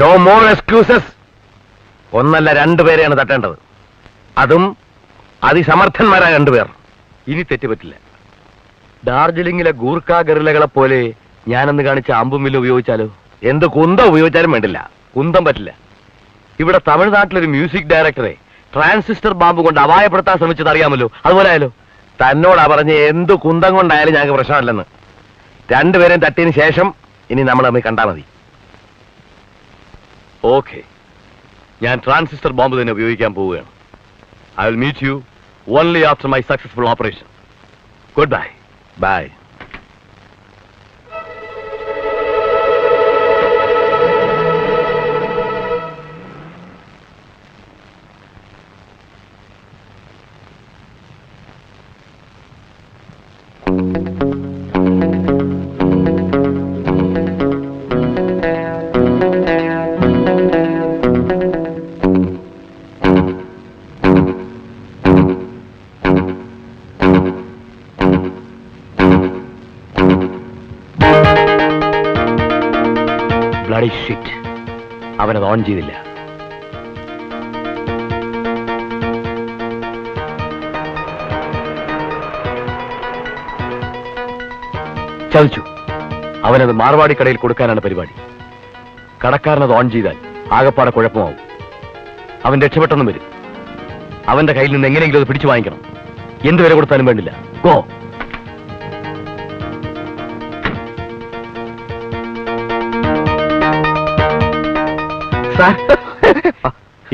No more excuses. ഒന്നല്ല രണ്ടുപേരെയാണ് തട്ടേണ്ടത്, അതും അതിസമർത്ഥന്മാരായ രണ്ടുപേർ. ഇനി തെറ്റുപറ്റില്ല. ഡാർജിലിംഗിലെ ഗൂർഖ ഗറിലകളെ പോലെ ഞാനന്ന് കാണിച്ച അമ്പും വില്ലും ഉപയോഗിച്ചാലോ? എന്ത് കുന്തം ഉപയോഗിച്ചാലും വേണ്ടില്ല, കുന്തം പറ്റില്ല. ഇവിടെ തമിഴ്നാട്ടിലൊരു മ്യൂസിക് ഡയറക്ടറെ ട്രാൻസിസ്റ്റർ ബാമ്പ് കൊണ്ട് അപായപ്പെടുത്താൻ ശ്രമിച്ചത് അറിയാമല്ലോ. അതുപോലെ ആയാലോ? തന്നോടാ പറഞ്ഞ് എന്ത് കുന്തം കൊണ്ടായാലും ഞങ്ങൾക്ക് പ്രശ്നമല്ലെന്ന്. രണ്ടുപേരെയും തട്ടിയതിന് ശേഷം ഇനി നമ്മൾ തമ്മിൽ കണ്ടാൽ മതി. ഓക്കെ, ഞാൻ ട്രാൻസിസ്റ്റർ ബോംബ് തന്നെ ഉപയോഗിക്കാൻ പോവുകയാണ്. I will meet you only after my successful operation. Good bye. Bye. Bloody shit, അവനത് ഓൺ ചെയ്തില്ല. ചതിച്ചു. അവനത് മാർവാടി കടയിൽ കൊടുക്കാനാണ് പരിപാടി. കടക്കാരനത് ഓൺ ചെയ്താൽ ആകപ്പാടെ കുഴപ്പമാവും. അവൻ രക്ഷപ്പെട്ടെന്നും വരും. അവന്റെ കയ്യിൽ നിന്ന് എങ്ങനെയെങ്കിലും അത് പിടിച്ചു വാങ്ങിക്കണം. എന്ത് വില കൊടുത്താലും വേണ്ടില്ല. ഗോ.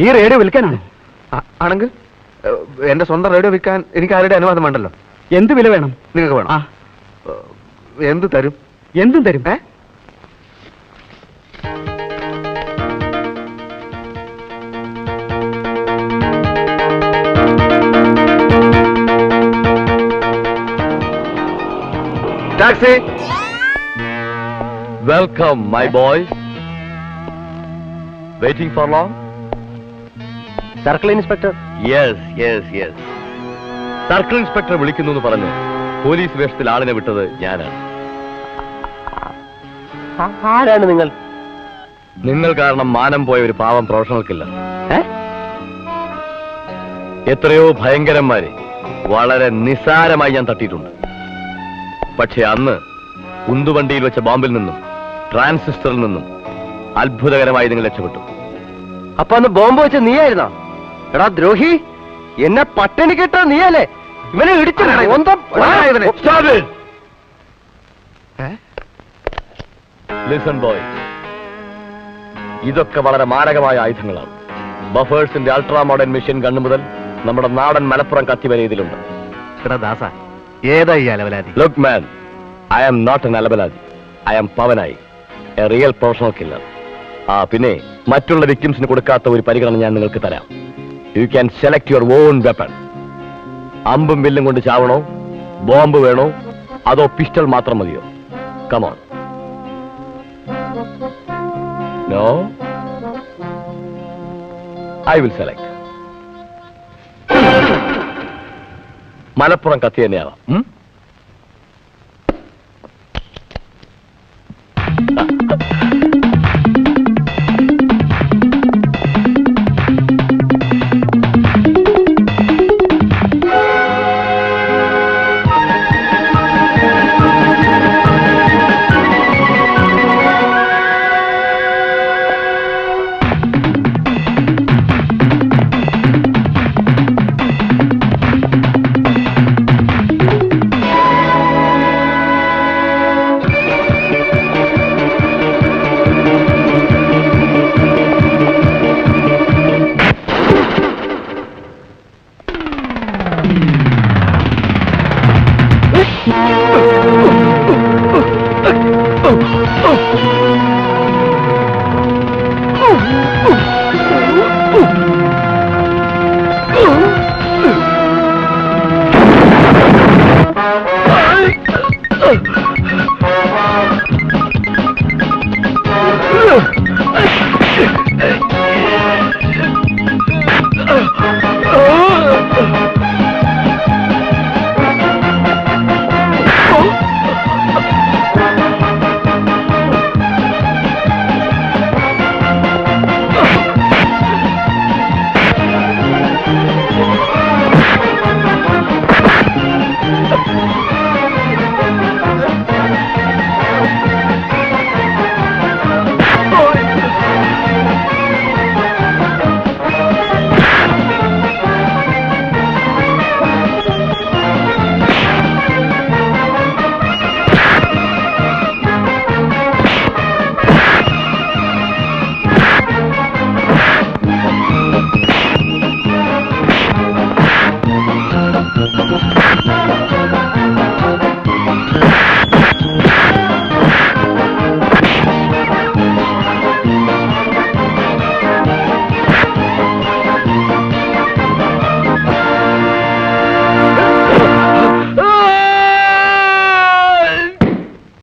ഈ റേഡിയോ വിൽക്കാനാണ്? ആണെങ്കിൽ എന്റെ സ്വന്തം റേഡിയോ വിൽക്കാൻ എനിക്ക് ആരുടെ അനുവാദം വേണ്ടല്ലോ. എന്ത് വില വേണം? നിങ്ങൾക്ക് വേണം. എന്ത് തരും? എന്തും തരും. Taxi. Welcome my boy. Waiting for long? Circle inspector? Yes yes yes. Circle inspector വിളിക്കുന്നു എന്ന് പറഞ്ഞ് പോലീസ് വേഷത്തിൽ ആളിനെ വിട്ടത് ഞാനാണ്. ആരാണ് നിങ്ങൾ? നിങ്ങൾ കാരണം മാനം പോയ ഒരു പാവം പ്രൊഫഷണൽ കില്ലർ. എത്രയോ ഭയങ്കരന്മാരെ വളരെ നിസ്സാരമായി ഞാൻ തട്ടിയിട്ടുണ്ട്. പക്ഷെ അന്ന് ഉന്തുവണ്ടിയിൽ വെച്ച ബോംബിൽ നിന്നും ട്രാൻസിസ്റ്ററിൽ നിന്നും അത്ഭുതകരമായി നിങ്ങൾ രക്ഷപ്പെട്ടു. അപ്പൊ അന്ന് ബോംബ് വെച്ച് നീയായിരുന്നോ? എടാ ദ്രോഹി, എന്നെ പട്ടിണി കിട്ട നീയല്ലേ? ഇവനെ ഇടിച്ചു. ലിസൺ ബോയ്, ഇതൊക്കെ വളരെ മാരകമായ ആയുധങ്ങളാണ്. ബഫേഴ്സിന്റെ അൾട്രാ മോഡേൺ മെഷീൻ ഗണ്ണ് മുതൽ നമ്മുടെ നാടൻ മലപ്പുറം കത്തി വരെ ഇതിലുണ്ട്. ദാസ, ഏതാ ഈ അലവലാതി? Look man, I am not an അലബലാദി. I am Pavanayi, a real professional killer. പിന്നെ മറ്റുള്ള വിക്ടിംസിന് കൊടുക്കാത്ത ഒരു പരിഗണന ഞാൻ നിങ്ങൾക്ക് തരാം. You can select your own weapon. അമ്പും വില്ലും കൊണ്ട് ചാവണോ, ബോംബ് വേണോ, അതോ പിസ്റ്റൾ മാത്രം മതിയോ? Come on. No, I will select. Malappuram കത്തി തന്നെയാവാം.